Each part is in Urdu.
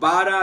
12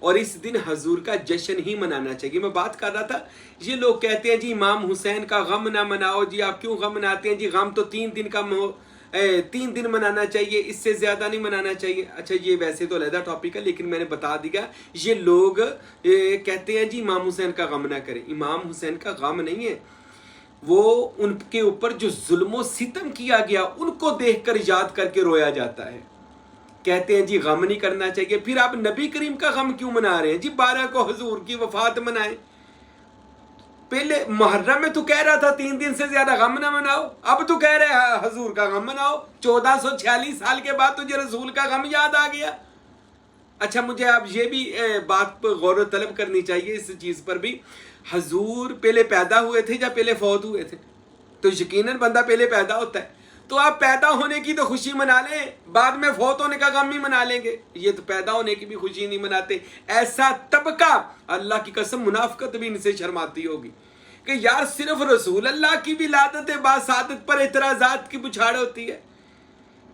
اور اس دن حضور کا جشن ہی منانا چاہیے. میں بات کر رہا تھا یہ لوگ کہتے ہیں جی امام حسین کا غم نہ مناؤ, جی آپ کیوں غم مناتے ہیں, جی غم تو 3 دن کا 3 دن منانا چاہیے, اس سے زیادہ نہیں منانا چاہیے. اچھا یہ ویسے تو علیحدہ ٹاپک ہے لیکن میں نے بتا دیا یہ لوگ کہتے ہیں جی امام حسین کا غم نہ کریں. امام حسین کا غم نہیں ہے, وہ ان کے اوپر جو ظلم و ستم کیا گیا ان کو دیکھ کر یاد کر کے رویا جاتا ہے. کہتے ہیں جی غم نہیں کرنا چاہیے. پھر آپ نبی کریم کا غم کیوں منا رہے ہیں جی 12 کو حضور کی وفات منائیں. پہلے محرم میں تو کہہ رہا تھا 3 دن سے زیادہ غم نہ مناؤ, اب تو کہہ رہے ہیں حضور کا غم مناؤ. 1446 سال کے بعد تجھے رسول کا غم یاد آ گیا. اچھا مجھے اب یہ بھی بات پر غور و طلب کرنی چاہیے اس چیز پر بھی. حضور پہلے پیدا ہوئے تھے یا پہلے فوت ہوئے تھے؟ تو یقیناً بندہ پہلے پیدا ہوتا ہے, تو آپ پیدا ہونے کی تو خوشی منا لیں, بعد میں فوت ہونے کا غم ہی منا لیں گے. یہ تو پیدا ہونے کی بھی خوشی نہیں مناتے. ایسا طبقہ اللہ کی قسم منافقت بھی ان سے شرماتی ہوگی کہ یار صرف رسول اللہ کی ولادت باسعادت پر اعتراضات کی بچھاڑ ہوتی ہے,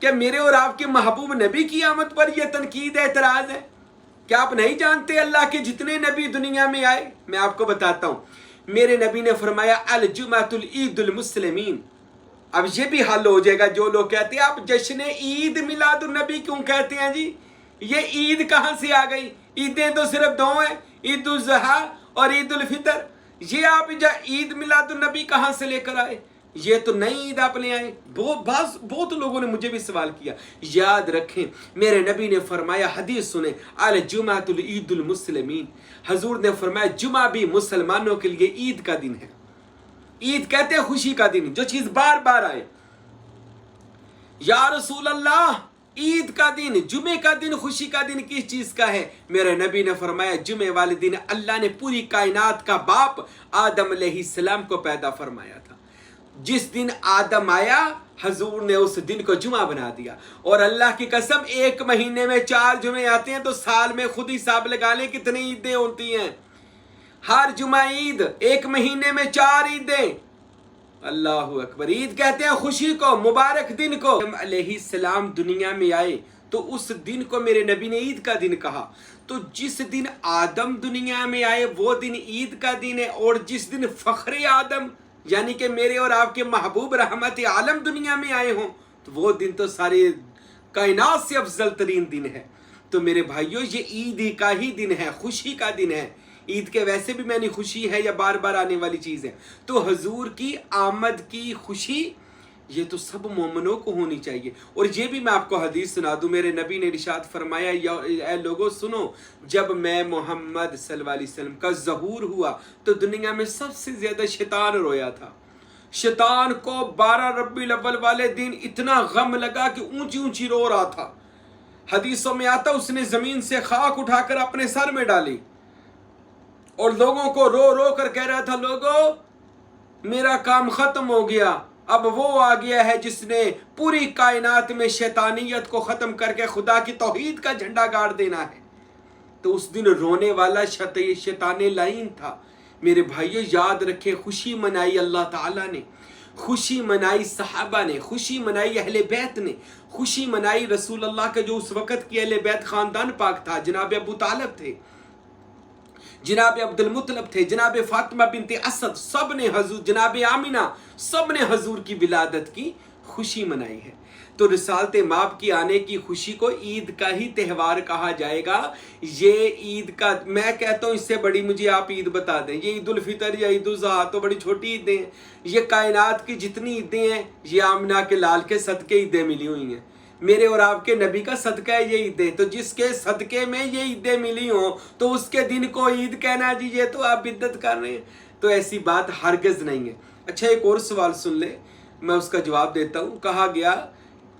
کیا میرے اور آپ کے محبوب نبی کی آمد پر یہ تنقید اعتراض ہے؟ کیا آپ نہیں جانتے اللہ کے جتنے نبی دنیا میں آئے؟ میں آپ کو بتاتا ہوں. میرے نبی نے فرمایا الجمعۃ العید المسلمین. اب یہ بھی حل ہو جائے گا جو لوگ کہتے ہیں آپ جشن عید میلاد النبی کیوں کہتے ہیں جی, یہ عید کہاں سے آ گئی؟ عیدیں تو صرف 2 ہیں, عید الاضحیٰ اور عید الفطر. یہ آپ عید میلاد النبی کہاں سے لے کر آئے؟ یہ تو نئی عید آپ لے آئے. بہت لوگوں نے مجھے بھی سوال کیا. یاد رکھیں میرے نبی نے فرمایا, حدیث سنیں, الجمعۃ العید المسلمین. حضور نے فرمایا جمعہ بھی مسلمانوں کے لیے عید کا دن ہے. عید کہتے ہیں خوشی کا دن, جو چیز بار بار آئے. یا رسول اللہ عید کا دن, جمعے کا دن, خوشی کا دن کس چیز کا ہے؟ میرے نبی نے فرمایا جمعے والے دن اللہ نے پوری کائنات کا باپ آدم علیہ السلام کو پیدا فرمایا تھا. جس دن آدم آیا حضور نے اس دن کو جمعہ بنا دیا. اور اللہ کی قسم 1 مہینے میں 4 جمعے آتے ہیں, تو سال میں خود ہی حساب لگا لیں کتنی عیدیں ہوتی ہیں. ہر جمعہ عید, 1 مہینے میں 4 عیدیں. اللہ اکبر. عید کہتے ہیں خوشی کو, مبارک دن کو. آدم علیہ السلام دنیا میں آئے تو اس دن کو میرے نبی نے عید کا دن کہا. تو جس دن آدم دنیا میں آئے وہ دن عید کا دن ہے, اور جس دن فخر آدم یعنی کہ میرے اور آپ کے محبوب رحمت عالم دنیا میں آئے ہوں, تو وہ دن تو سارے کائنات سے افضل ترین دن ہے. تو میرے بھائیوں یہ عید کا ہی دن ہے, خوشی کا دن ہے. عید کے ویسے بھی میں نے خوشی ہے یا بار بار آنے والی چیز ہے. تو حضور کی آمد کی خوشی یہ تو سب مومنوں کو ہونی چاہیے. اور یہ بھی میں آپ کو حدیث سنا دوں. میرے نبی نے ارشاد فرمایا, اے لوگوں سنو, جب میں محمد صلی اللہ علیہ وسلم کا ظہور ہوا تو دنیا میں سب سے زیادہ شیطان رویا تھا. شیطان کو 12 ربیع الاول والے دن اتنا غم لگا کہ اونچی اونچی رو رہا تھا. حدیثوں میں آتا اس نے زمین سے خاک اٹھا کر اپنے سر میں ڈالی اور لوگوں کو رو رو کر کہہ رہا تھا, لوگوں میرا کام ختم ہو گیا, اب وہ آ گیا ہے جس نے پوری کائنات میں شیطانیت کو ختم کر کے خدا کی توحید کا جھنڈا گاڑ دینا ہے. تو اس دن رونے والا شیطان لعین تھا. میرے بھائیو یاد رکھیں, خوشی منائی اللہ تعالیٰ نے, خوشی منائی صحابہ نے, خوشی منائی اہل بیت نے, خوشی منائی رسول اللہ کے جو اس وقت کی اہل بیت خاندان پاک تھا. جناب ابو طالب تھے, جناب عبد المطلب تھے, جناب فاطمہ بنت اسد, سب نے حضور, جناب آمینہ, سب نے حضور کی ولادت کی خوشی منائی ہے. تو رسالت مآب کی آنے کی خوشی کو عید کا ہی تہوار کہا جائے گا. یہ عید کا, میں کہتا ہوں اس سے بڑی مجھے آپ عید بتا دیں. یہ عید الفطر یا عید الاضحیٰ تو بڑی چھوٹی عیدیں ہیں. یہ کائنات کی جتنی عیدیں ہیں یہ آمنہ کے لال کے صدقے عیدیں ملی ہوئی ہیں. میرے اور آپ کے نبی کا صدقہ ہے یہ عیدیں. تو جس کے صدقے میں یہ عیدیں ملی ہوں تو اس کے دن کو عید کہنا جی یہ تو آپ بدعت کر رہے ہیں. تو ایسی بات ہرگز نہیں ہے. اچھا ایک اور سوال سن لیں, میں اس کا جواب دیتا ہوں. کہا گیا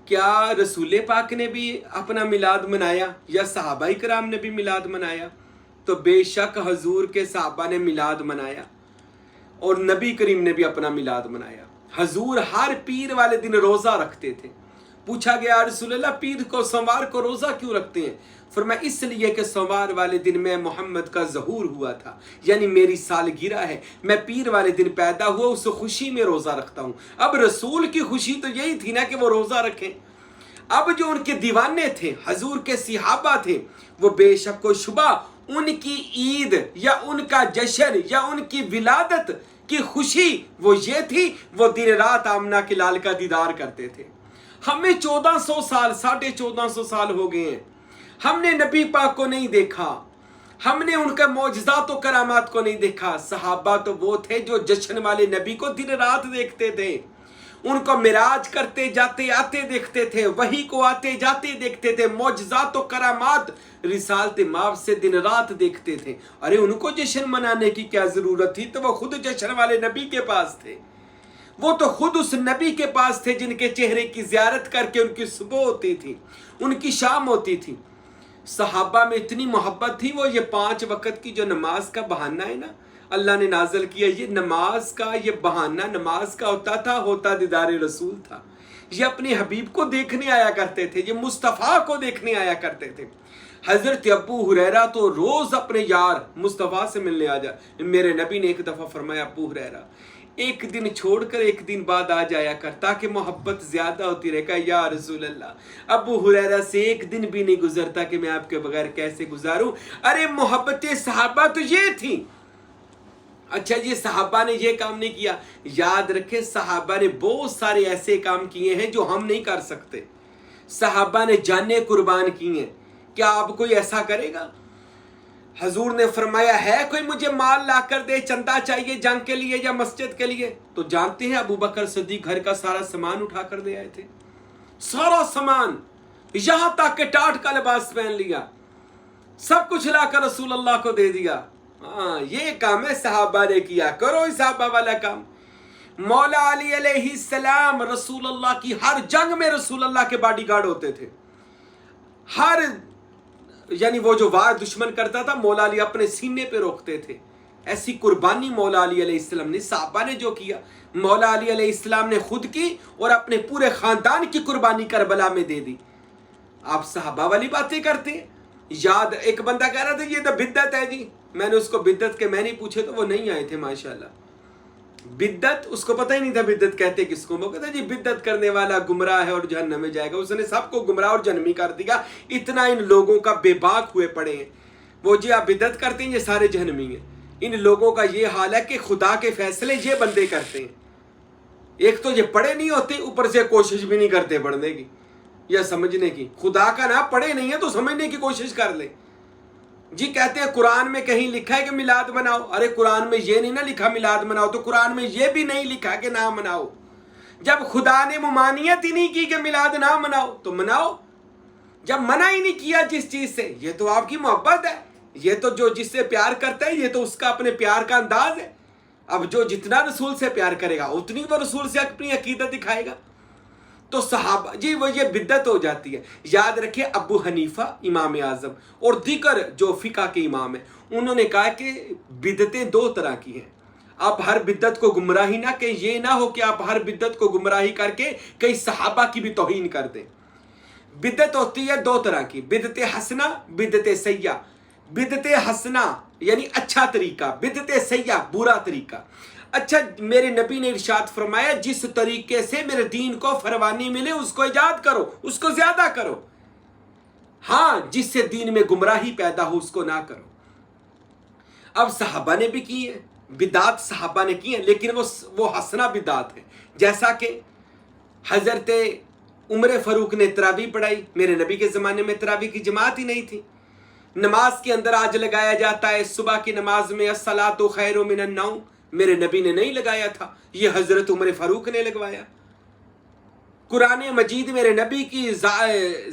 کیا رسول پاک نے بھی اپنا میلاد منایا یا صحابہ کرام نے بھی میلاد منایا؟ تو بے شک حضور کے صحابہ نے میلاد منایا اور نبی کریم نے بھی اپنا میلاد منایا. حضور ہر پیر والے دن روزہ رکھتے تھے. پوچھا گیا رسول اللہ پیر کو سوموار کو روزہ کیوں رکھتے ہیں؟ فرمایا اس لیے کہ سوموار والے دن میں محمد کا ظہور ہوا تھا, یعنی میری سالگرہ ہے, میں پیر والے دن پیدا ہوا, اس خوشی میں روزہ رکھتا ہوں. اب رسول کی خوشی تو یہی تھی نا کہ وہ روزہ رکھیں. اب جو ان کے دیوانے تھے, حضور کے صحابہ تھے, وہ بے شک و شبہ ان کی عید یا ان کا جشن یا ان کی ولادت کی خوشی وہ یہ تھی، وہ دن رات آمنہ کے لال کا دیدار کرتے تھے۔ ہمیں 1400 سال 1450 سال ہو گئے ہیں، ہم نے نبی پاک کو نہیں دیکھا، ہم نے ان کے معجزات و کرامات کو نہیں دیکھا۔ صحابہ تو وہ تھے جو جشن والے نبی کو دن رات دیکھتے تھے، ان کو معراج کرتے جاتے آتے دیکھتے تھے، وحی کو آتے جاتے دیکھتے تھے، معجزات و کرامات رسالت مآب سے دن رات دیکھتے تھے۔ ارے ان کو جشن منانے کی کیا ضرورت تھی؟ تو وہ خود جشن والے نبی کے پاس تھے، وہ تو خود اس نبی کے پاس تھے جن کے چہرے کی زیارت کر کے ان کی صبح ہوتی تھی، ان کی شام ہوتی تھی۔ صحابہ میں اتنی محبت تھی، وہ یہ 5 وقت کی جو نماز کا بہانہ ہے نا اللہ نے نازل کیا، یہ نماز کا یہ بہانہ نماز کا ہوتا تھا، ہوتا دیدار رسول تھا۔ یہ اپنے حبیب کو دیکھنے آیا کرتے تھے، یہ مصطفیٰ کو دیکھنے آیا کرتے تھے۔ حضرت ابو ہریرہ تو روز اپنے یار مصطفیٰ سے ملنے آ جا۔ میرے نبی نے ایک دفعہ فرمایا، ابو ہریرہ ایک دن چھوڑ کر ایک دن بعد آ جایا کر تاکہ محبت زیادہ ہوتی رہے۔ کہا یا رسول اللہ، ابو ہریرہ سے ایک دن بھی نہیں گزرتا کہ میں آپ کے بغیر کیسے گزاروں۔ ارے محبت صحابہ تو یہ تھی۔ اچھا یہ صحابہ نے یہ کام نہیں کیا، یاد رکھے صحابہ نے بہت سارے ایسے کام کیے ہیں جو ہم نہیں کر سکتے۔ صحابہ نے جانیں قربان کی ہیں، کیا آپ کوئی ایسا کرے گا؟ حضور نے فرمایا ہے کوئی مجھے مال لا کر دے، چندہ چاہیے جنگ کے لیے یا مسجد کے لیے؟ تو جانتے ہیں ابو بکر صدیق گھر کا سارا سامان اٹھا کر دے آئے تھے، سارا سامان، یہاں تک کہ ٹاٹ کا لباس پہن لیا، سب کچھ لا کر رسول اللہ کو دے دیا۔ ہاں یہ کام ہے صحابہ نے کیا، کرو صحابہ والا کام۔ مولا علی علیہ السلام رسول اللہ کی ہر جنگ میں رسول اللہ کے باڈی گارڈ ہوتے تھے، ہر یعنی وہ جو وار دشمن کرتا تھا مولا علی اپنے سینے پہ روکتے تھے۔ ایسی قربانی مولا علی علیہ السلام نے، صحابہ نے جو کیا مولا علی علیہ السلام نے خود کی اور اپنے پورے خاندان کی قربانی کربلا میں دے دی۔ آپ صحابہ والی باتیں کرتے ہیں۔ یاد ایک بندہ کہہ رہا تھا یہ تو بدعت ہے جی، میں نے اس کو بدعت کے معنی پوچھے تو وہ نہیں آئے تھے ماشاءاللہ۔ بدعت اس کو پتہ ہی نہیں تھا بدعت کہتے کس کو، وہ کہتا جی بدعت کرنے والا گمراہ ہے اور جہنم میں جائے گا۔ اس نے سب کو گمراہ اور جہنمی کر دیا۔ اتنا ان لوگوں کا بے باک ہوئے پڑے ہیں، وہ جی آپ بدعت کرتے ہیں یہ سارے جہنمی ہیں۔ ان لوگوں کا یہ حال ہے کہ خدا کے فیصلے یہ بندے کرتے ہیں، ایک تو یہ پڑھے نہیں ہوتے، اوپر سے کوشش بھی نہیں کرتے پڑھنے کی یا سمجھنے کی۔ خدا کا نام پڑھے نہیں ہے تو سمجھنے کی کوشش کر لیں۔ جی کہتے ہیں قرآن میں کہیں لکھا ہے کہ میلاد مناؤ، ارے قرآن میں یہ نہیں نہ لکھا میلاد مناؤ، تو قرآن میں یہ بھی نہیں لکھا کہ نہ مناؤ۔ جب خدا نے ممانعت ہی نہیں کی کہ میلاد نہ مناؤ تو مناؤ، جب منع ہی نہیں کیا جس چیز سے، یہ تو آپ کی محبت ہے، یہ تو جو جس سے پیار کرتا ہے یہ تو اس کا اپنے پیار کا انداز ہے۔ اب جو جتنا رسول سے پیار کرے گا اتنی وہ رسول سے اپنی عقیدت دکھائے گا۔ تو صحابہ جی وہ یہ بدعت ہو جاتی ہے۔ یاد رکھیں ابو حنیفہ امام اعظم اور دیگر جو فقہ کے امام ہیں انہوں نے کہا کہ بدعتیں 2 طرح کی ہیں۔ آپ ہر بدعت کو گمراہی نہ کہ یہ نہ ہو کہ آپ ہر بدعت کو گمراہی کر کے کئی صحابہ کی بھی توہین کر دیں۔ بدعت ہوتی ہے 2 طرح کی، بدعت حسنہ، بدعت سیئہ۔ بدعت حسنہ یعنی اچھا طریقہ، بدعت سیئہ برا طریقہ۔ اچھا میرے نبی نے ارشاد فرمایا جس طریقے سے میرے دین کو فروانی ملے اس کو ایجاد کرو، اس کو زیادہ کرو، ہاں جس سے دین میں گمراہی پیدا ہو اس کو نہ کرو۔ اب صحابہ نے بھی کی ہے بدعات، صحابہ نے کی ہیں، لیکن وہ حسنہ بدعات ہے۔ جیسا کہ حضرت عمر فاروق نے تراویح پڑھائی، میرے نبی کے زمانے میں تراویح کی جماعت ہی نہیں تھی۔ نماز کے اندر آج لگایا جاتا ہے صبح کی نماز میں الصلاۃ خیر من النوم، میرے نبی نے نہیں لگایا تھا، یہ حضرت عمر فاروق نے لگوایا۔ قرآن مجید میرے نبی کی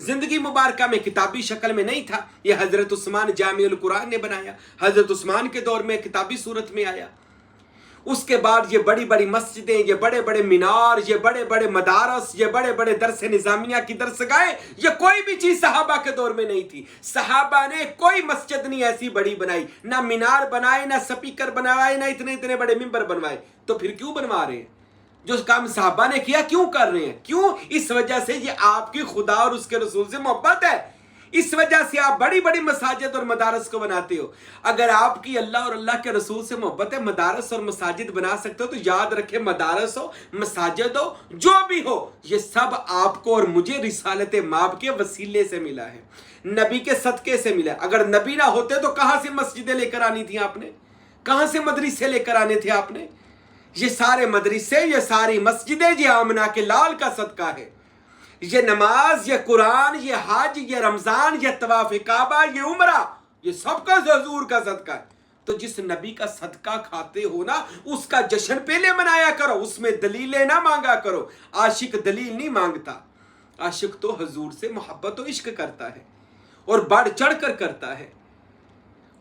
زندگی مبارکہ میں کتابی شکل میں نہیں تھا، یہ حضرت عثمان جامع القرآن نے بنایا، حضرت عثمان کے دور میں کتابی صورت میں آیا۔ اس کے بعد یہ بڑی بڑی مسجدیں، یہ بڑے بڑے مینار، یہ بڑے بڑے مدارس، یہ بڑے بڑے درس نظامیہ کی درسگاہیں، یہ کوئی بھی چیز صحابہ کے دور میں نہیں تھی۔ صحابہ نے کوئی مسجد نہیں ایسی بڑی بنائی، نہ مینار بنائے، نہ سپیکر بنوائے، نہ اتنے بڑے ممبر بنوائے۔ تو پھر کیوں بنوا رہے ہیں؟ جو کام صحابہ نے کیا کیوں کر رہے ہیں؟ کیوں؟ اس وجہ سے یہ آپ کی خدا اور اس کے رسول سے محبت ہے، اس وجہ سے آپ بڑی بڑی مساجد اور مدارس کو بناتے ہو۔ اگر آپ کی اللہ اور اللہ کے رسول سے محبت ہے، مدارس اور مساجد بنا سکتے ہو، تو یاد رکھیں مدارس ہو، مساجد ہو، جو بھی ہو، یہ سب آپ کو اور مجھے رسالت مآب کے وسیلے سے ملا ہے۔ نبی کے صدقے سے ملا ہے۔ اگر نبی نہ ہوتے تو کہاں سے مسجدیں لے کر آنی تھی آپ نے؟ کہاں سے مدرسے لے کر آنے تھے آپ نے؟ یہ سارے مدرسے، یہ ساری مسجدیں، یہ آمنہ کے لال کا صدقہ ہے۔ یہ نماز، یہ قرآن، یہ حج، یہ رمضان، یہ طواف کعبہ، یہ عمرہ، یہ سب کا حضور کا صدقہ ہے۔ تو جس نبی کا صدقہ کھاتے ہو نا، اس کا جشن پہلے منایا کرو، اس میں دلیلیں نہ مانگا کرو۔ عاشق دلیل نہیں مانگتا، عاشق تو حضور سے محبت و عشق کرتا ہے اور بڑھ چڑھ کر کرتا ہے،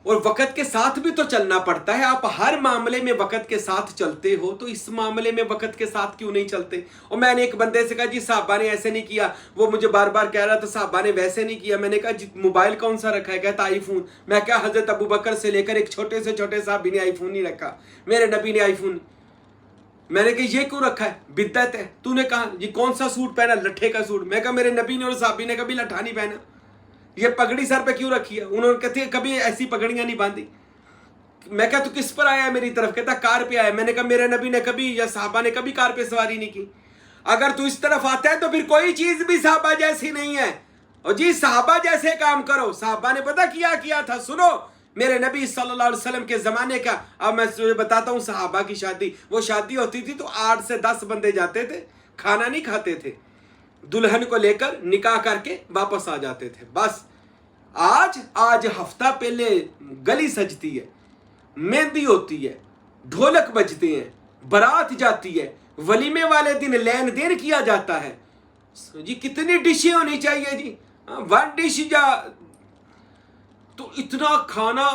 اور وقت کے ساتھ بھی تو چلنا پڑتا ہے۔ آپ ہر معاملے میں وقت کے ساتھ چلتے ہو تو اس معاملے میں وقت کے ساتھ کیوں نہیں چلتے؟ اور میں نے ایک بندے سے کہا جی صحابہ نے ایسے نہیں کیا، وہ مجھے بار بار کہہ رہا تھا صحابہ نے ویسے نہیں کیا۔ میں نے کہا جی موبائل کون سا رکھا ہے؟ کہتا آئی فون۔ میں کہا حضرت ابو بکر سے لے کر ایک چھوٹے سے چھوٹے صحابی نے آئی فون نہیں رکھا، میرے نبی نے آئی فون۔ میں نے کہا یہ کیوں رکھا ہے؟ بدعت ہے۔ تو نے کہا یہ کون سا سوٹ پہنا؟ لٹھے کا سوٹ۔ میں کہا میرے نبی نے اور صحابی نے کبھی لٹھا نہیں پہنا۔ یہ پگڑی سر پہ کیوں رکھی ہے؟ انہوں نے کہتے ہیں کبھی ایسی پگڑیاں نہیں باندھی۔ میں کہا تو کس پر آیا ہے میری طرف؟ کہتا کار پہ آیا۔ میں نے کہا میرے نبی نے کبھی یا صحابہ نے کبھی کار پہ سواری نہیں کی۔ اگر تو اس طرف آتا ہے تو پھر کوئی چیز بھی صحابہ جیسی نہیں ہے۔ اور جی صحابہ جیسے کام کرو۔ صحابہ نے پتہ کیا تھا؟ سنو، میرے نبی صلی اللہ علیہ وسلم کے زمانے کا، اب میں تجھے بتاتا ہوں صحابہ کی شادی، وہ شادی ہوتی تھی تو 8 سے 10 بندے جاتے تھے، کھانا نہیں کھاتے تھے، دلہن کو لے کر نکاح کر کے واپس آ جاتے تھے بس۔ آج ہفتہ پہلے گلی سجتی ہے، مہندی ہوتی ہے، ڈھولک بجتے ہیں، بارات جاتی ہے، ولیمے والے دن لین دین کیا جاتا ہے۔ جی کتنی ڈشیں ہونی چاہیے جی؟ 1 ڈش یا تو اتنا کھانا،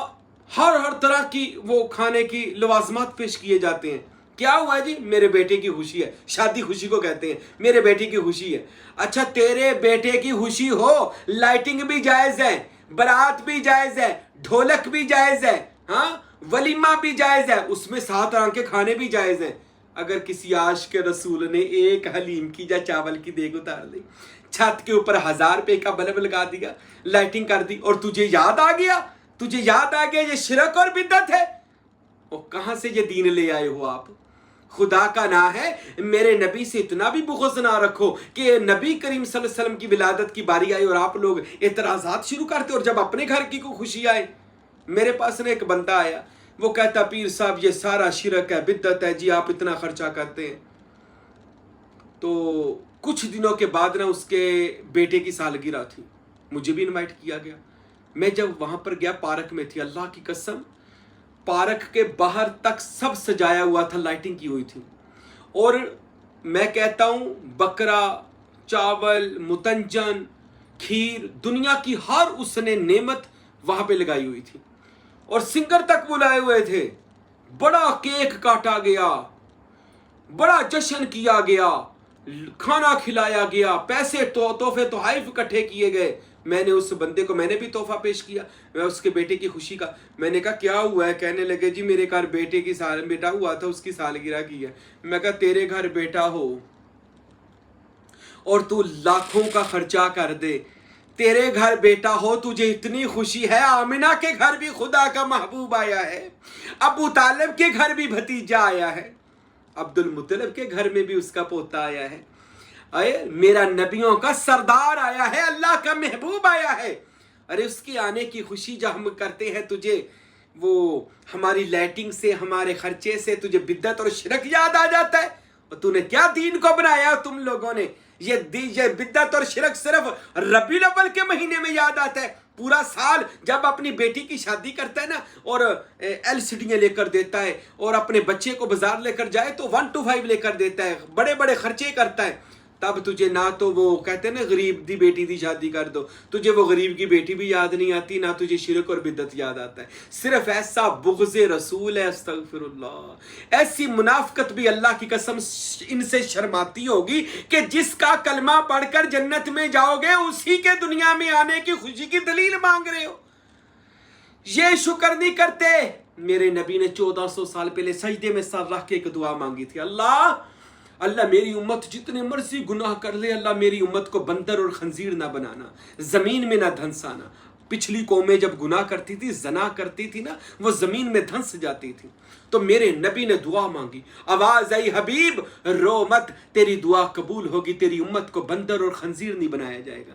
ہر طرح کی وہ کھانے کی لوازمات پیش کیے جاتے ہیں۔ کیا ہوا جی؟ میرے بیٹے کی خوشی ہے، شادی خوشی کو کہتے ہیں، میرے بیٹے کی خوشی ہے۔ اچھا تیرے بیٹے کی خوشی ہو، لائٹنگ بھی جائز ہے، بارات بھی جائز ہے، ڈھولک بھی جائز ہے، ہاں ولیمہ بھی جائز ہے، اس میں 7 رنگ کے کھانے بھی جائز ہیں۔ اگر کسی عاشق رسول نے ایک حلیم کی یا چاول کی دیگ اتار دی، چھت کے اوپر 1000 روپے کا بلب لگا دیا، لائٹنگ کر دی، اور تجھے یاد آ گیا یہ شرک اور بدعت ہے، اور کہاں سے یہ دین لے آئے ہو آپ؟ خدا کا نا ہے میرے نبی سے اتنا بھی بغض نہ رکھو کہ نبی کریم صلی اللہ علیہ وسلم کی ولادت کی باری آئی اور آپ لوگ اعتراضات شروع کرتے، اور جب اپنے گھر کی کوئی خوشی آئے۔ میرے پاس نے ایک بندہ آیا، وہ کہتا پیر صاحب یہ سارا شرک ہے، بدعت ہے جی، آپ اتنا خرچہ کرتے ہیں۔ تو کچھ دنوں کے بعد نا اس کے بیٹے کی سالگرہ تھی، مجھے بھی انوائٹ کیا گیا۔ میں جب وہاں پر گیا، پارک میں تھی، اللہ کی قسم پارک کے باہر تک سب سجایا ہوا تھا، لائٹنگ کی ہوئی تھی، اور میں کہتا ہوں بکرا، چاول، متنجن، کھیر، دنیا کی ہر اس نے نعمت وہاں پہ لگائی ہوئی تھی، اور سنگر تک بلائے ہوئے تھے، بڑا کیک کاٹا گیا، بڑا جشن کیا گیا، کھانا کھلایا گیا، پیسے تحفے تحائف اکٹھے کیے گئے۔ میں نے اس بندے کو، میں نے بھی تحفہ پیش کیا، میں اس کے بیٹے کی خوشی کا۔ میں نے کہا کیا ہوا ہے؟ کہنے لگے جی میرے گھر بیٹا ہوا تھا، اس کی سالگرہ کی ہے۔ میں کہا تیرے گھر بیٹا ہو اور تو لاکھوں کا خرچہ کر دے، تیرے گھر بیٹا ہو، تجھے اتنی خوشی ہے، آمنہ کے گھر بھی خدا کا محبوب آیا ہے، ابو طالب کے گھر بھی بھتیجا آیا ہے، عبد المطلب کے گھر میں بھی اس کا پوتا آیا ہے، میرا نبیوں کا سردار آیا ہے، اللہ کا محبوب آیا ہے۔ ارے اس کے آنے کی خوشی جب ہم کرتے ہیں، تجھے وہ ہماری لائٹنگ سے، ہمارے خرچے سے تجھے بدعت اور شرک یاد آ جاتا ہے؟ اور تو نے کیا دین کو بنایا تم لوگوں نے؟ یہ بدعت اور شرک صرف ربیع الاول کے مہینے میں یاد آتا ہے۔ پورا سال جب اپنی بیٹی کی شادی کرتا ہے نا، اور LCDیں لے کر دیتا ہے، اور اپنے بچے کو بازار لے کر جائے تو 1 to 5 لے کر دیتا ہے، بڑے بڑے خرچے کرتا ہے، تب تجھے نہ تو وہ کہتے ہیں نا غریب دی بیٹی دی شادی کر دو، تجھے وہ غریب کی بیٹی بھی یاد نہیں آتی، نہ تجھے شرک اور بدعت یاد آتا ہے۔ صرف ایسا بغض رسول ہے، استغفر اللہ، ایسی منافقت بھی اللہ کی قسم ان سے شرماتی ہوگی کہ جس کا کلمہ پڑھ کر جنت میں جاؤ گے، اسی کے دنیا میں آنے کی خوشی کی دلیل مانگ رہے ہو، یہ شکر نہیں کرتے۔ میرے نبی نے 1400 سال پہلے سجدے میں سر رکھ کے ایک دعا مانگی تھی، اللہ میری امت جتنے مرضی گناہ کر لے، اللہ میری امت کو بندر اور خنزیر نہ بنانا، زمین میں نہ دھنسانا۔ پچھلی قومیں جب گناہ کرتی تھی، زنا کرتی تھی نا، وہ زمین میں دھنس جاتی تھی، تو میرے نبی نے دعا مانگی، آواز آئی حبیب رو مت، تیری دعا قبول ہوگی، تیری امت کو بندر اور خنزیر نہیں بنایا جائے گا۔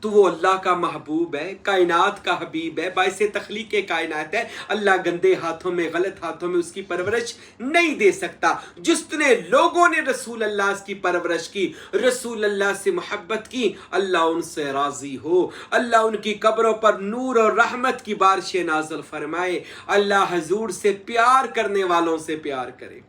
تو وہ اللہ کا محبوب ہے، کائنات کا حبیب ہے، باعث تخلیق کائنات ہے۔ اللہ گندے ہاتھوں میں، غلط ہاتھوں میں اس کی پرورش نہیں دے سکتا۔ جتنے لوگوں نے رسول اللہ کی پرورش کی، رسول اللہ سے محبت کی، اللہ ان سے راضی ہو، اللہ ان کی قبروں پر نور اور رحمت کی بارشیں نازل فرمائے، اللہ حضور سے پیار کرنے والوں سے پیار کرے۔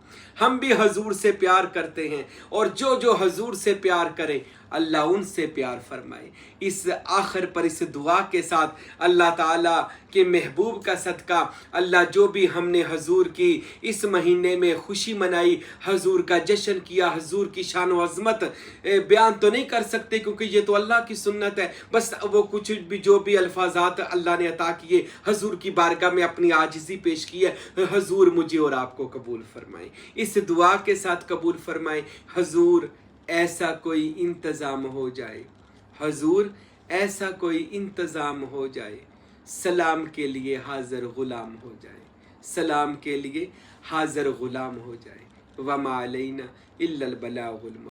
ہم بھی حضور سے پیار کرتے ہیں، اور جو حضور سے پیار کرے اللہ ان سے پیار فرمائے۔ اس آخر پر اس دعا کے ساتھ اللہ تعالیٰ کے محبوب کا صدقہ، اللہ جو بھی ہم نے حضور کی اس مہینے میں خوشی منائی، حضور کا جشن کیا، حضور کی شان و عظمت بیان تو نہیں کر سکتے کیونکہ یہ تو اللہ کی سنت ہے، بس وہ کچھ بھی جو بھی الفاظات اللہ نے عطا کیے حضور کی بارگاہ میں اپنی عاجزی پیش کی ہے، حضور مجھے اور آپ کو قبول فرمائے۔ اس دعا کے ساتھ قبول فرمائے۔ حضور ایسا کوئی انتظام ہو جائے، حضور ایسا کوئی انتظام ہو جائے، سلام کے لیے حاضر غلام ہو جائے، سلام کے لیے حاضر غلام ہو جائے۔ وما علینا الا البلاغ المبین۔